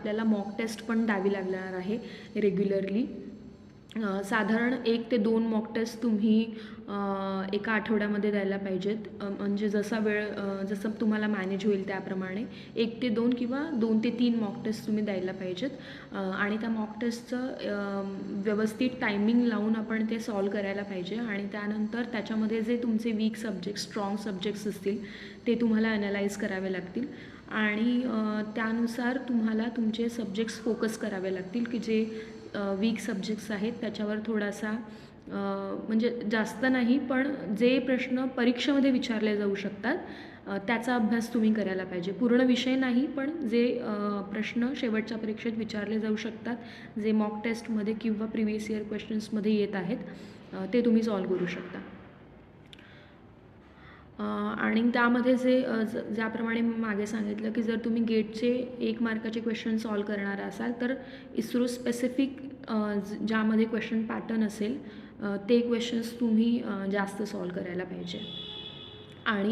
आपल्याला mock taste पण द्यावी लागणार आहे रेग्युलरली. साधारण 1 ते 2 मॉक टेस्ट तुम्ही एका आठवड्यामध्ये द्यायला पाहिजेत. म्हणजे जसं तुम्हाला मॅनेज होईल त्याप्रमाणे 1 ते 2 किंवा 2 ते 3 मॉक टेस्ट तुम्ही द्यायला पाहिजेत. आणि त्या मॉक टेस्टचं व्यवस्थित टायमिंग लावून आपण ते सॉल्व करायला पाहिजे. आणि त्यानंतर त्याच्यामध्ये जे तुमचे वीक सब्जेक्ट, स्ट्रॉंग सब्जेक्ट्स असतील ते तुम्हाला ॲनालाइज करावे लागतील. आणि त्यानुसार तुम्हाला तुमचे सब्जेक्ट्स फोकस करावे लागतील की जे वीक सब्जेक्ट्स आहेत त्याच्यावर थोडासा म्हणजे जास्त नाही पण जे प्रश्न परीक्षेमध्ये विचारले जाऊ शकतात त्याचा अभ्यास तुम्ही करायला पाहिजे. पूर्ण विषय नाही पण जे प्रश्न शेवटच्या परीक्षेत विचारले जाऊ शकतात, जे मॉक टेस्टमध्ये किंवा प्रिव्हियस इयर क्वेश्चन्समध्ये येत आहेत ते तुम्ही सॉल्व करू शकता. आणि त्यामध्ये ज्याप्रमाणे मागे सांगितलं की जर तुम्ही गेटचे 1 मार्काचे क्वेश्चन सॉल्व करणार असाल तर इस्रो स्पेसिफिक ज्यामध्ये क्वेश्चन पॅटर्न असेल ते क्वेश्चन्स तुम्ही जास्त सॉल्व करायला पाहिजे. आणि